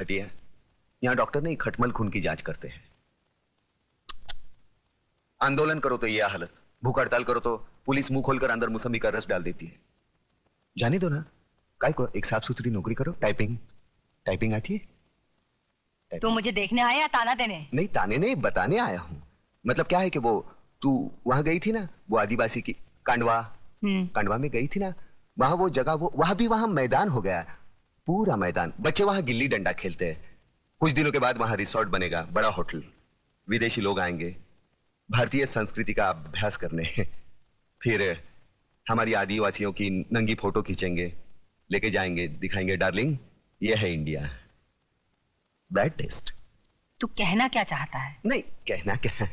हटिए, यहाँ डॉक्टर नहीं खटमल खून की जांच करते हैं। आंदोलन करो तो ये हालत, भूख हड़ताल करो तो पुलिस मुंह खोलकर अंदर मौसमी का रस डाल देती है। जाने दो ना, काय को एक साफ सुथरी नौकरी करो। टाइपिंग आती है? तू मुझे देखने आया या ताना देने? नहीं, ताने नहीं, बताने आया हूँ। मतलब क्या है कि वो तू वहां गई थी ना, वो आदिवासी की कांडवा में गई थी ना, वहां वो जगह, वो वहां मैदान हो गया, पूरा मैदान। बच्चे वहां गिल्ली डंडा खेलते हैं। कुछ दिनों के बाद वहां रिसोर्ट बनेगा, बड़ा होटल, विदेशी लोग आएंगे भारतीय संस्कृति का अभ्यास करने। फिर हमारी आदिवासियों की नंगी फोटो खींचेंगे, लेके जाएंगे, दिखाएंगे डार्लिंग ये है इंडिया। Bad taste. तू कहना क्या चाहता है? नहीं कहना क्या।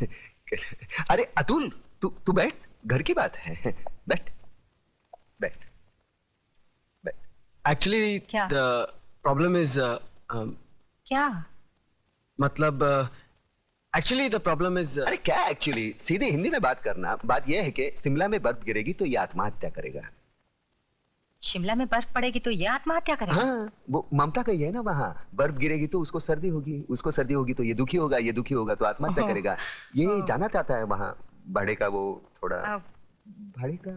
अरे अतुल, तू बैठ, घर की बात है। बैठ बैठ बैठ। एक्चुअली द प्रॉब्लम इज क्या मतलब एक्चुअली द प्रॉब्लम इज अरे क्या एक्चुअली, सीधे हिंदी में बात करना। बात यह है कि शिमला में बर्फ गिरेगी तो ये आत्महत्या करेगा। शिमला में बर्फ पड़ेगी तो ये आत्महत्या करेगा? हाँ, वो ममता का ही है ना, वहाँ बर्फ गिरेगी तो उसको सर्दी होगी, उसको सर्दी होगी तो ये दुखी होगा, ये दुखी होगा तो आत्महत्या करेगा। ये जाना चाहता है वहाँ भाड़े का, वो थोड़ा भाड़े का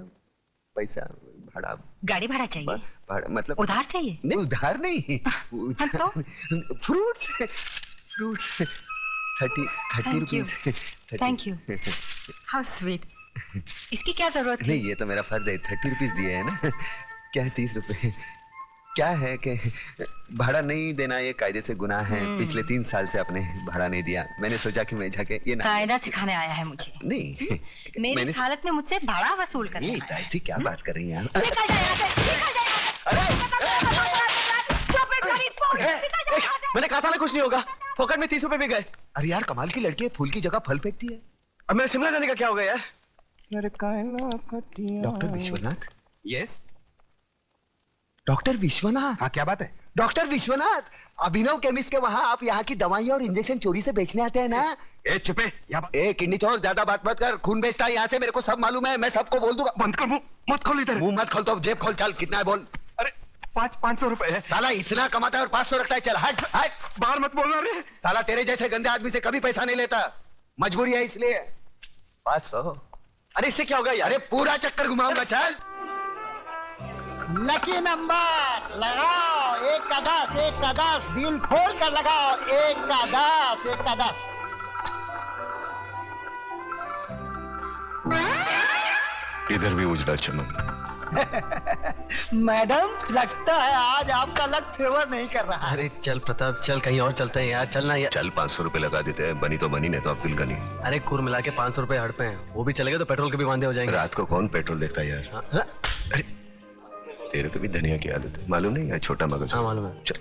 पैसा, भाड़ा, गाड़ी भाड़ा चाहिए? भाड़ा मतलब उधार चाहिए? नहीं उधार नहीं, तो fruits 30 rupees. Thank you, how sweet. इसकी क्या जरूरत है? नहीं ये तो मेरा फर्ज है, 30 रुपीज दिए है ना। क्या है 30 रुपए? क्या है कि भाड़ा नहीं देना ये कायदे से गुनाह है। पिछले 3 साल से आपने भाड़ा नहीं दिया, मैंने सोचा कि मैं जाके ये ना कायदा सिखाने आया है मुझे। नहीं मेरी हालत में मुझसे भाड़ा वसूल करने आया है। ऐसी क्या बात कर रही हैं आप? मैंने कहा था ना कुछ नहीं होगा, फोकट में 30 रुपए भी गए। अरे यार कमाल की लड़की है, फूल की जगह फल फेंकती है। अब मेरे शिमला जाने का क्या होगा यार? Doctor Vishwanath? Yes doctor Vishwanath. हाँ क्या बात है? डॉक्टर विश्वनाथ, अभिनव केमिस्ट के वहाँ आप यहाँ की दवाइयाँ और इंजेक्शन चोरी से बेचने आते हैं ना? ए चुपे, ए किडनी चोर, ज्यादा बात मत कर। खून बेचता है यहाँ से, मेरे को सब मालूम है, मैं सबको बोल दूंगा। बंद कर मुंह, मत खोल इधर। मुंह मत खोल तो जेब खोल, चल कितना है बोल। अरे 500 रुपए है। साला इतना कमाता है और 500 रखता है, चल हट हट। बाहर मत बोलना रे। साला तेरे जैसे गंदे आदमी से कभी पैसा नहीं लेता, मजबूरी है इसलिए। 500। अरे इससे क्या होगा यार? अरे पूरा चक्कर घुमाऊंगा, चल। लकी नंबर लगाओ, 1 का 10, 1 का 10, दिल खोल कर लगाओ, 1 का 10, 1 का 10। इधर भी उजड़ा चमन। मैडम लगता है आज आपका लक फेवर नहीं कर रहा है। अरे चल प्रताप, चल कहीं और चलते हैं यार, चलना यार। चल 500 रुपए लगा देते हैं, बनी तो बनी, नहीं तो अब्दुल गनी। अरे कुल मिला के 500 रुपए हड़पे हैं, वो भी चलेगा तो पेट्रोल के भी वांदे हो जाएंगे। रात को कौन पेट्रोल देखता है यार? हाँ? अरे तेरे को भी धनिया की आदत है, मालूम नहीं यार, छोटा मगज। हाँ मालूम है। चल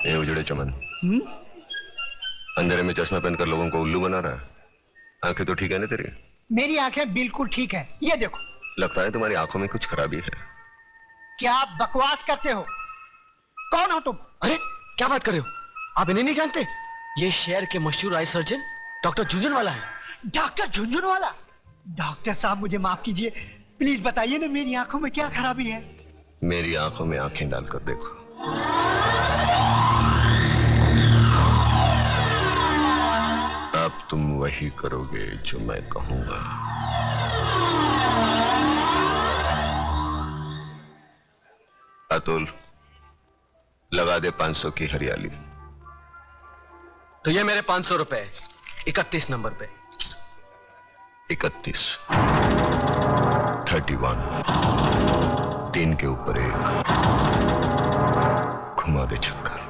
ये उजड़े चमन, अंधेरे में चश्मा पहनकर लोगों को उल्लू बना रहा है। आंखें तो ठीक है ना तेरी? मेरी आंखें बिल्कुल ठीक है, ये देखो। लगता है तुम्हारी आंखों में कुछ खराबी है। क्या आप बकवास करते हो? कौन हो तुम? अरे क्या बात कर रहे हो? आप इन्हें नहीं जानते? ये शहर के मशहूर आई सर्जन डॉक्टर झुंझुनवाला है। डॉक्टर झुंझुनवाला? डॉक्टर साहब मुझे माफ कीजिए, प्लीज बताइए ना मेरी आंखों में क्या खराबी है? मेरी आंखों में आंखें डालकर देखो। अब तुम वही करोगे जो मैं कहूंगा। अतुल लगा दे 500 की हरियाली। तो ये मेरे 500 रुपए 31 नंबर पे। 31 31 3 के ऊपर 1 घुमा दे चक्कर।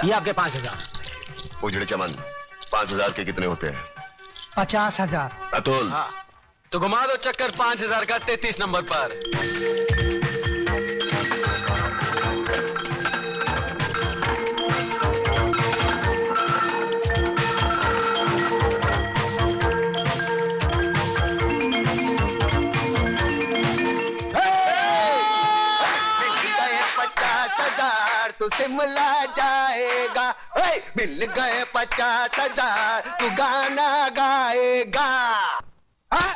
ये आपके 5000। उजड़े चमन, 5000 के कितने होते हैं? 50,000। अतुल हाँ, तो घुमा दो चक्कर 5000 का 33 नंबर पर। शिमला जाएगा, मिल गए 50,000, तू गाना गाएगा।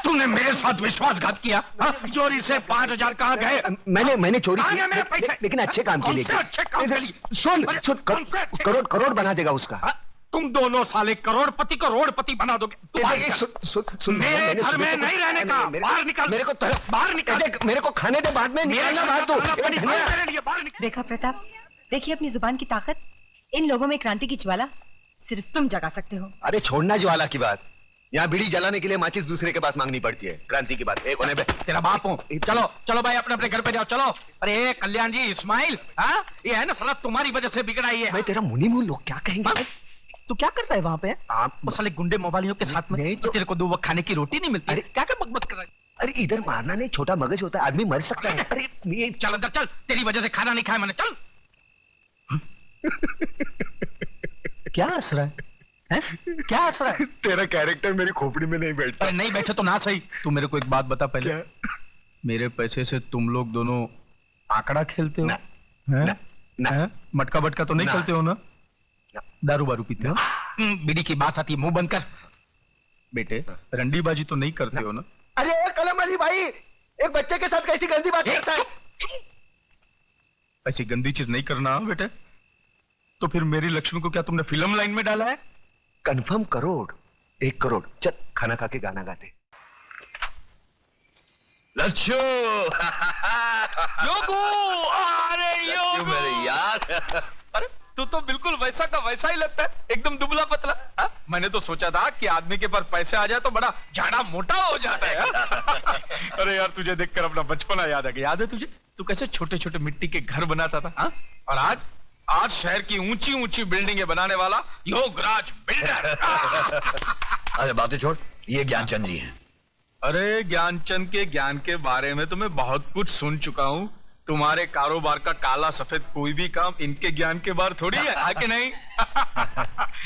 तूने मेरे साथ विश्वासघात किया। चोरी से 5,000 कहाँ गए? मैंने चोरी की, मेरे पैसे। लेकिन अच्छे काम के लिए कौन से अच्छे काम के लिए? सुन कौन से अच्छे? करोड़ बना देगा उसका। तुम दोनों साले करोड़पति बना दोगे। मेरे घर में नहीं रहने का, बाहर निकल। मेरे को बाहर निकल। मेरे को खाने दे, बाद में निकलना बाहर तो। मेरे लिए बाहर निकल। देखा प्रताप, देखिए अपनी जुबान की ताकत। इन लोगों में क्रांति की ज्वाला सिर्फ तुम जगा सकते हो। अरे छोड़ना ज्वाला की बात, यहाँ बीड़ी जलाने के लिए माचिस दूसरे के पास मांगनी पड़ती है। क्रांति की बात एक होने पे तेरा बाप हूँ। चलो चलो भाई, अपने अपने घर पे जाओ। चलो। अरे कल्याण जी, इस्माइल, हाँ ये है ना साला तुम्हारी वजह से बिगड़ा ही है। मैं तेरा मुनी मुंह, लोग क्या कहेंगे? तू क्या कर रहा है वहाँ पे? वो साले गुंडे मोबाइलियों के साथ में। नहीं तो तेरे को 2 वक्त खाने की रोटी नहीं मिलती। अरे क्या क्या बकबक कर रहा है? अरे इधर मारना नहीं, छोटा मगज होता है, आदमी मर सकता है। अरे ये चल अंदर चल, तेरी वजह से खाना नहीं खाया मैंने। चल। क्या हंस रहा है? क्या हंस रहा है? तेरा कैरेक्टर मेरी खोपड़ी में नहीं बैठता। अरे नहीं बैठे तो ना सही। तू मेरे को एक बात बता पहले। मेरे पैसे से तुम लोग दोनों आंकड़ा खेलते हो? ना, हैं? ना, ना। हैं? मटका बटका तो नहीं ना। खेलते हो ना? दारू बारू पीते हो? बीड़ी की बात आती है, मुंह बंद कर। बेटे रंडीबाजी तो नहीं करते हो ना? अरे कलम अली भाई, एक बच्चे के साथ कैसी गंदी बात करता है? ऐसी गंदी चीज नहीं करना बेटे। तो फिर मेरी लक्ष्मी को क्या तुमने फिल्म लाइन में डाला है? कंफर्म करोड़, 1 करोड़। चल खाना खा के गाना गाते। लच्छू योगू, अरे योगू मेरे यार। अरे तू तो बिल्कुल वैसा का वैसा ही लगता है, एकदम दुबला पतला। हा? मैंने तो सोचा था कि आदमी के पास पैसे आ जाए तो बड़ा झाड़ा मोटा हो जाता है। अरे यार तुझे देखकर अपना बचपना याद आ गया। याद है तुझे तू कैसे छोटे छोटे मिट्टी के घर बनाता था? हा? और आज शहर की ऊंची ऊंची बिल्डिंगें बनाने वाला योगराज बिल्डर। अरे बातें छोड़, ये ज्ञानचंद जी हैं। अरे ज्ञानचंद के ज्ञान के बारे में तो मैं बहुत कुछ सुन चुका हूँ। तुम्हारे कारोबार का काला सफेद कोई भी काम इनके ज्ञान के बाहर थोड़ी है कि नहीं?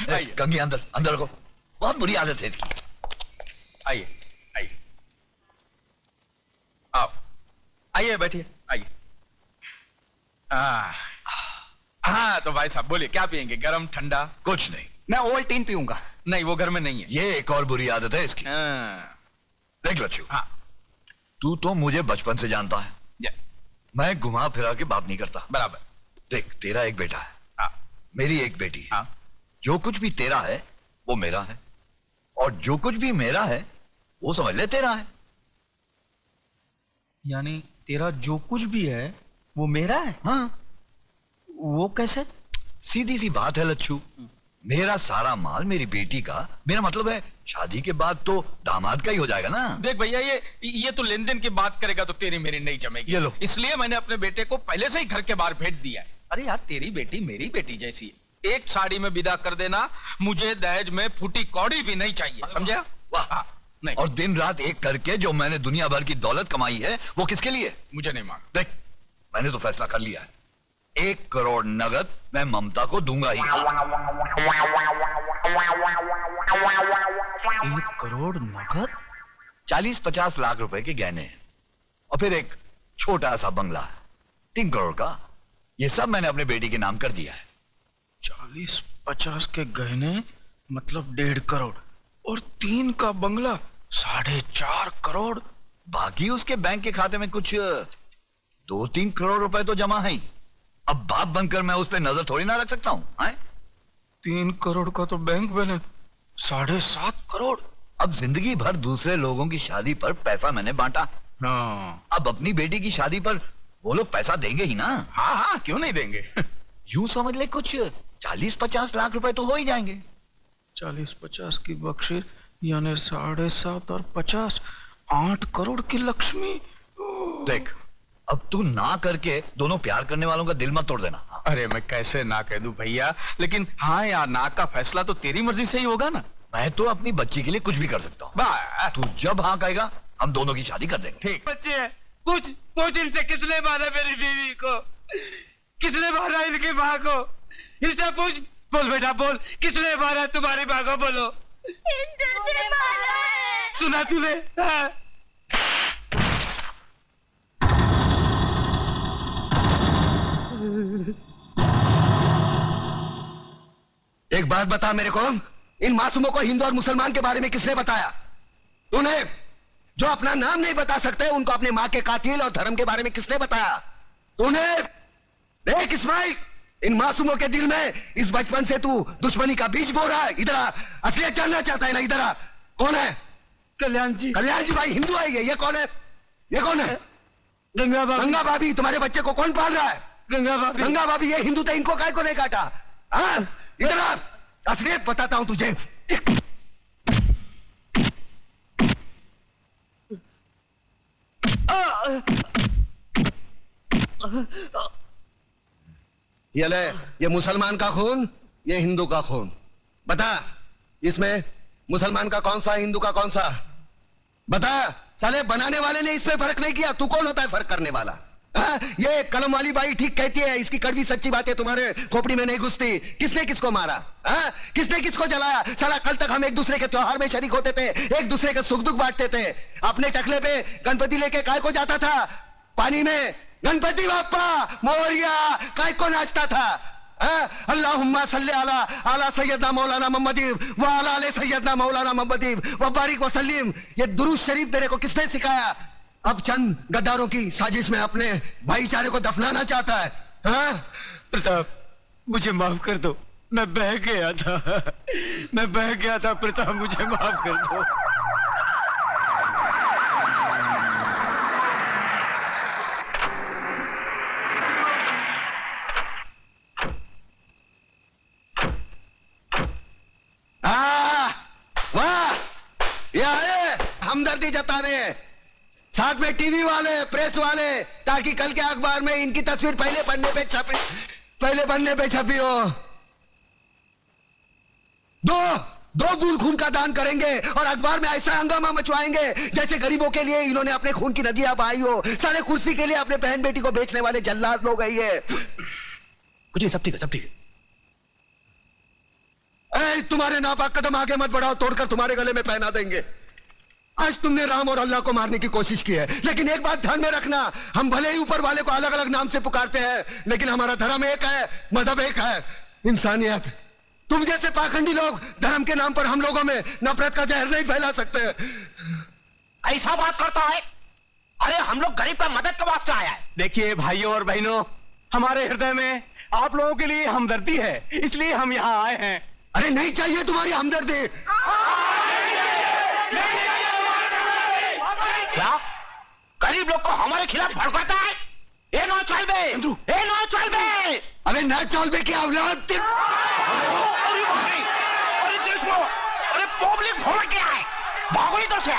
आइए कंगी अंदर अंदर रखो, बहुत बुरी आदत है इसकी। आइए आइए, आओ आइए बैठिए आइए। हाँ तो भाई साहब बोलिए, क्या पियेंगे? गरम ठंडा? कुछ नहीं, मैं ओवल्टीन पीऊंगा। नहीं वो घर में नहीं है। ये एक और बुरी आदत है इसकी। देख लच्छू, हाँ तू तो मुझे बचपन से जानता है, मैं घुमा फिरा के बात नहीं करता। बराबर। देख, तेरा एक बेटा है, हाँ मेरी एक बेटी है। हाँ जो कुछ भी तेरा है वो मेरा है, और जो कुछ भी मेरा है वो समझ ले तेरा है। यानी तेरा जो कुछ भी है वो मेरा है? हाँ, वो कैसे? सीधी सी बात है लच्छू, मेरा सारा माल मेरी बेटी का, मेरा मतलब है शादी के बाद तो दामाद का ही हो जाएगा ना। देख भैया, ये तो लेन देन की बात करेगा तो तेरी मेरी नहीं जमेगी। ये लो। इसलिए मैंने अपने बेटे को पहले से ही घर के बाहर भेज दिया है। अरे यार तेरी बेटी मेरी बेटी जैसी है, एक साड़ी में विदा कर देना, मुझे दहेज में फूटी कौड़ी भी नहीं चाहिए, समझा? वाह। नहीं, और दिन रात एक करके जो मैंने दुनिया भर की दौलत कमाई है वो किसके लिए? मुझे नहीं मांग। देख, मैंने तो फैसला कर लिया है, 1 करोड़ नगद मैं ममता को दूंगा ही। 1 करोड़ नगद? 40-50 लाख रुपए के गहने हैं, और फिर एक छोटा सा बंगला है 3 करोड़ का। ये सब मैंने अपने बेटी के नाम कर दिया है। 40-50 के गहने मतलब 1.5 करोड़, और 3 का बंगला 4.5 करोड़। बाकी उसके बैंक के खाते में कुछ 2-3 करोड़ रुपए तो जमा है ही। अब बाप बनकर मैं उस पर नजर थोड़ी ना रख सकता हूं। 3 करोड़ का तो बैंक बैलेंस 7.5 करोड़। अब जिंदगी भर दूसरे लोगों की शादी पर पैसा मैंने बांटा, हाँ अब अपनी बेटी की शादी पर वो लोग पैसा देंगे ही ना। हाँ हाँ, क्यों नहीं देंगे? यूं समझ ले कुछ 40-50 लाख रुपए तो हो ही जाएंगे। 40-50 की बख्शिश यानी 7.5 और 50, 8 करोड़ की लक्ष्मी। देख, अब तू ना करके दोनों प्यार करने वालों का दिल मत तोड़ देना। अरे मैं कैसे ना कह दूं भैया, लेकिन हाँ यार, ना का फैसला तो तेरी मर्जी से ही होगा ना। मैं तो अपनी बच्ची के लिए कुछ भी कर सकता हूँ। बस तू जब हाँ कहेगा हम दोनों की शादी कर देंगे। ठीक। बच्चे हैं, पूछ इनसे किसने मारा मेरी बीवी को, किसने मारा इनकी माँ को, इनसे पूछ। बोल बेटा बोल, किसने मारा तुम्हारी माँ को? बोलो। इंदु ने मारा है। सुना तूने? हाँ। बात बता मेरे को, इन मासूमों को हिंदू और मुसलमान के बारे में किसने बताया? तूने? जो अपना नाम नहीं बता सकते उनको अपने मां के कातिल और धर्म के बारे में किसने बताया? तूने? देख इस्माइल, इन मासूमों के दिल में इस बचपन से तू दुश्मनी का बीज बो रहा है। इधर आ, असलियत जानना चाहता है ना? इधर आ। कौन है? कल्याण जी। कल्याण जी भाई हिंदू है ये कौन है? ये कौन है? गंगा भाभी। गंगा भाभी। तुम्हारे बच्चे को कौन पाल रहा है? गंगा भाभी। गंगा भाभी ये हिंदू थे, इनको काय को नहीं काटा? हाँ, इधर आ, असलियत बताता हूं तुझे। ये ले, ये मुसलमान का खून, ये हिंदू का खून। बता, इसमें मुसलमान का कौन सा, हिंदू का कौन सा? बता। साले बनाने वाले ने इसमें फर्क नहीं किया, तू कौन होता है फर्क करने वाला? ये कलम वाली बाई ठीक कहती है, इसकी कड़वी सच्ची बातें तुम्हारे खोपड़ी में नहीं घुसती। किसने किसको मारा? किसने किसको जलाया? साला कल तक हम एक दूसरे के त्योहार में शरीक होते थे, एक दूसरे के सुख दुख बांटते थे। अपने टकले पे गणपति लेके काय को जाता था? पानी में गणपति बाप्पा मोरिया काय को नाचता था? अल्लाहुम्मा सल्ली अला सैयदना मौलाना मोहम्मदी व अला आले सैयदना मौलाना मोहम्मदी व बारिक व सल्लीम। ये दुरूद शरीफ तेरे को किसने सिखाया? अब चंद गद्दारों की साजिश में अपने भाईचारे को दफनाना चाहता है। प्रताप, मुझे माफ कर दो, मैं बह गया था, मैं बह गया था प्रताप, मुझे माफ कर दो। वाह, ये आए हमदर्दी जताने, साथ में टीवी वाले, प्रेस वाले, ताकि कल के अखबार में इनकी तस्वीर पहले पन्ने पे छपी हो। दो बूंद खून का दान करेंगे और अखबार में ऐसा हंगामा मचवाएंगे जैसे गरीबों के लिए इन्होंने अपने खून की नदियां बहाई हो। सारे कुर्सी के लिए अपने बहन बेटी को बेचने वाले जल्लाद लोग है ये। कुछ सब ठीक है, सब ठीक है। तुम्हारे नापाक कदम आगे मत बढ़ाओ, तोड़कर तुम्हारे गले में पहना देंगे। आज तुमने राम और अल्लाह को मारने की कोशिश की है, लेकिन एक बात ध्यान में रखना, हम भले ही ऊपर वाले को अलग अलग नाम से पुकारते हैं, लेकिन हमारा धर्म एक है, मजहब एक है, इंसानियत। तुम जैसे पाखंडी लोग धर्म के नाम पर हम लोगों में नफरत का जहर नहीं फैला सकते। ऐसा बात करता है? अरे हम लोग गरीब का मदद के वास्ते आया है। देखिए भाइयों और बहनों, हमारे हृदय में आप लोगों के लिए हमदर्दी है, इसलिए हम यहाँ आए हैं। अरे नहीं चाहिए तुम्हारी हमदर्दी। क्या गरीब लोग को हमारे खिलाफ भड़काता है? ए नो चल बे, ए नो चल बे। अरे ना चल बे क्या औलाद? अरे दुश्मन, अरे पब्लिक भड़क गया है, भागो इधर से।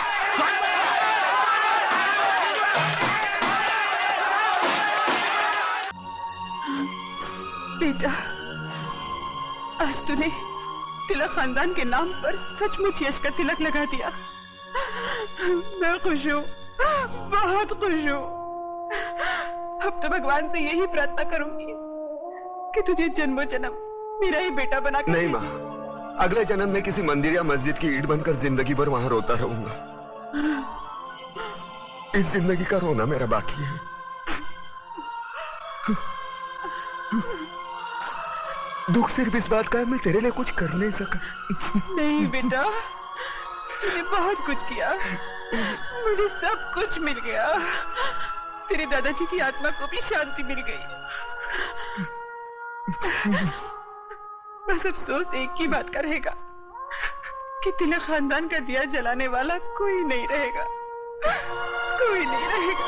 बेटा, आज तूने तिलक खानदान के नाम पर सचमुच यश का तिलक लगा दिया। मैं खुश हूँ, बहुत खुश हूँ। अब तो भगवान से यही प्रार्थना करूंगी कि तुझे जन्मों जन्म मेरा ही बेटा बना कर। नहीं माँ, अगले जन्म में किसी मंदिर या मस्जिद की ईंट बनकर जिंदगी भर वहां रोता रहूंगा। इस जिंदगी का रोना मेरा बाकी है। दुख सिर्फ इस बात का है मैं तेरे लिए कुछ कर नहीं सका। नहीं बेटा, तूने बहुत कुछ किया, मुझे सब कुछ मिल गया। तेरे दादाजी की आत्मा को भी शांति मिल गई। बस अफसोस एक ही बात का रहेगा कि तिलक खानदान का दिया जलाने वाला कोई नहीं रहेगा, कोई नहीं रहेगा।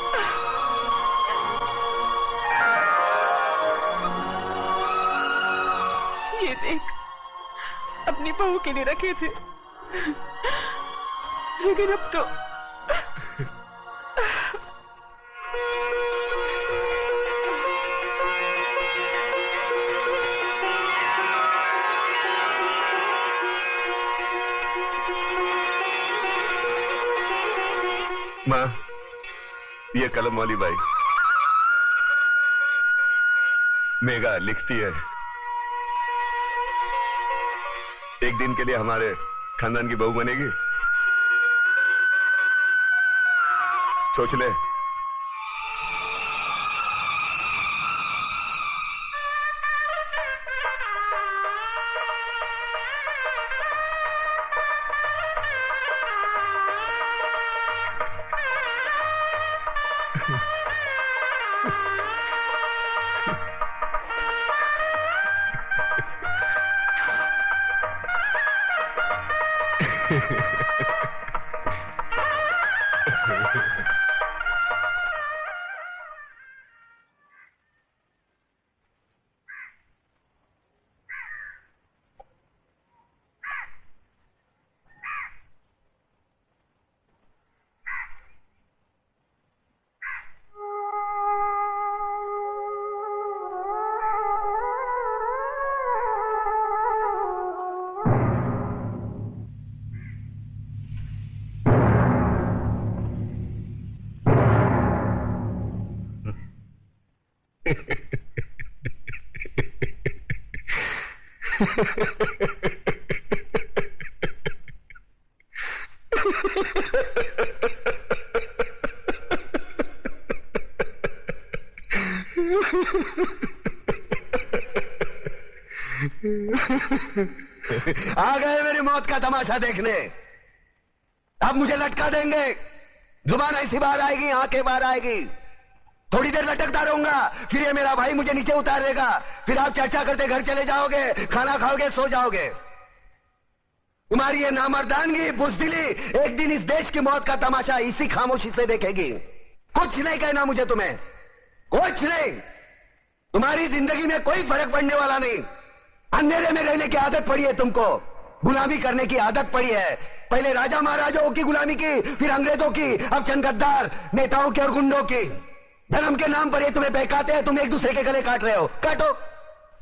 ये देख, अपनी बहू के लिए रखे थे, लेकिन अब तो माँ, ये कलम वाली बाई मेघा लिखती है, एक दिन के लिए हमारे खानदान की बहू बनेगी। सोच ले। आ गए मेरी मौत का तमाशा देखने। अब मुझे लटका देंगे, जुबान ऐसी बाहर आएगी, आंखें बाहर आएगी, थोड़ी देर लटकता रहूंगा, फिर ये मेरा भाई मुझे नीचे उतार देगा, फिर आप चर्चा करते घर चले जाओगे, खाना खाओगे, सो जाओगे। तुम्हारी ये नामर्दानगी, बुज़दिली एक दिन इस देश की मौत का तमाशा इसी खामोशी से देखेगी। कुछ नहीं कहना मुझे तुम्हें, कुछ नहीं। तुम्हारी जिंदगी में कोई फर्क पड़ने वाला नहीं। अंधेरे में रहने की आदत पड़ी है तुमको, गुलामी करने की आदत पड़ी है। पहले राजा महाराजाओं की गुलामी की, फिर अंग्रेजों की, अब चंद गद्दार नेताओं की और गुंडों की। धर्म के नाम पर ये तुम्हें बहकाते हैं, तुम एक दूसरे के गले काट रहे हो। काटो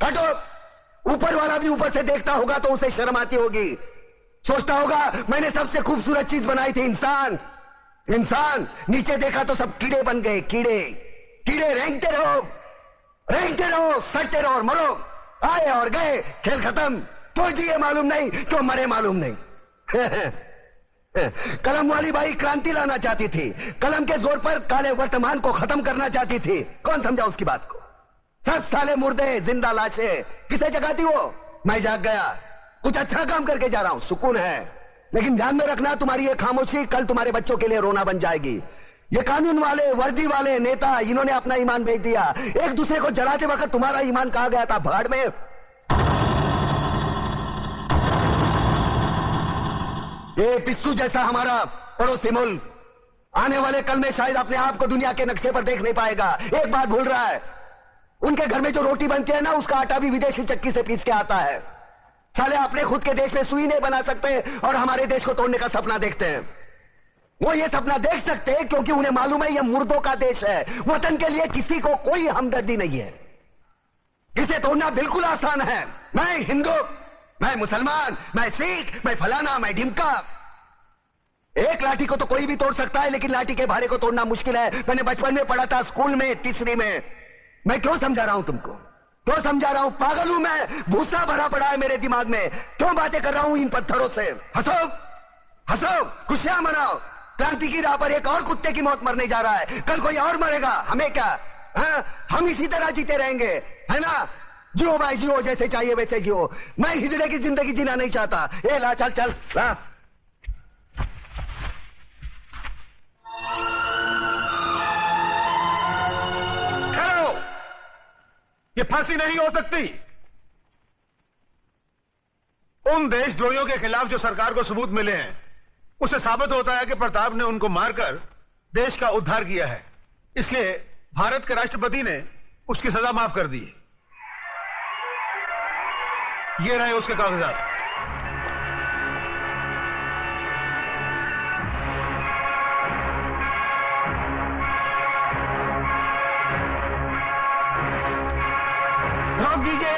काटो। ऊपर वाला भी ऊपर से देखता होगा तो उसे शर्म आती होगी, सोचता होगा मैंने सबसे खूबसूरत चीज बनाई थी, इंसान। इंसान नीचे देखा तो सब कीड़े बन गए, कीड़े। कीड़े रेंगते रहो, सटते रहो और मरो। आए और गए, खेल खत्म। क्यों जिए मालूम नहीं, क्यों मरे मालूम नहीं। कलम वाली बाई क्रांति लाना चाहती थी, कलम के जोर पर काले वर्तमान को खत्म करना चाहती थी। कौन समझा उसकी बात को? सब साले मुर्दे, जिंदा लाशें। किसे जगाती वो? मैं जाग गया, कुछ अच्छा काम करके जा रहा हूं, सुकून है। लेकिन ध्यान में रखना, तुम्हारी ये खामोशी कल तुम्हारे बच्चों के लिए रोना बन जाएगी। ये कानून वाले, वर्दी वाले नेता, इन्होंने अपना ईमान बेच दिया। एक दूसरे को जलाते वक्त तुम्हारा ईमान कहां गया था? भाड़ में। ये पिस्सू जैसा हमारा पड़ोसी मुल्क आने वाले कल में शायद अपने आप को दुनिया के नक्शे पर देख नहीं पाएगा। एक बात भूल रहा है, उनके घर में जो रोटी बनती है ना, उसका आटा भी विदेशी चक्की से पीस के आता है। साले अपने खुद के देश में सुई नहीं बना सकते और हमारे देश को तोड़ने का सपना देखते हैं। वो ये सपना देख सकते हैं क्योंकि उन्हें मालूम है ये मुर्दों का देश है। वतन के लिए किसी को कोई हमदर्दी नहीं है। इसे तोड़ना बिल्कुल आसान है। मैं हिंदू, मैं मुसलमान, मैं सिख, मैं फलाना, मैं ढिमका। एक लाठी को तो कोई भी तोड़ सकता है, लेकिन लाठी के भारे को तोड़ना मुश्किल है। मैंने बचपन में पढ़ा था, स्कूल में, तीसरी में। मैं क्यों समझा रहा हूं तुमको? क्यों समझा रहा हूं? पागल हूं मैं? भूसा भरा पड़ा है मेरे दिमाग में। क्यों बातें कर रहा हूं इन पत्थरों से? हंसो हंसो, खुशियां मनाओ। क्रांति की राह पर एक और कुत्ते की मौत मरने जा रहा है, कल कोई और मरेगा, हमें क्या? हाँ? हम इसी तरह जीते रहेंगे, है ना? जियो भाई जियो, जैसे चाहिए वैसे जियो। मैं हिजड़े की जिंदगी जीना नहीं चाहता। ए ला, चल चल ला। ठहरो, ये फांसी नहीं हो सकती। उन देशद्रोहियों के खिलाफ जो सरकार को सबूत मिले हैं, उससे साबित होता है कि प्रताप ने उनको मारकर देश का उद्धार किया है। इसलिए भारत के राष्ट्रपति ने उसकी सजा माफ कर दी। ये रहे उसके कागजात। रोक दीजिए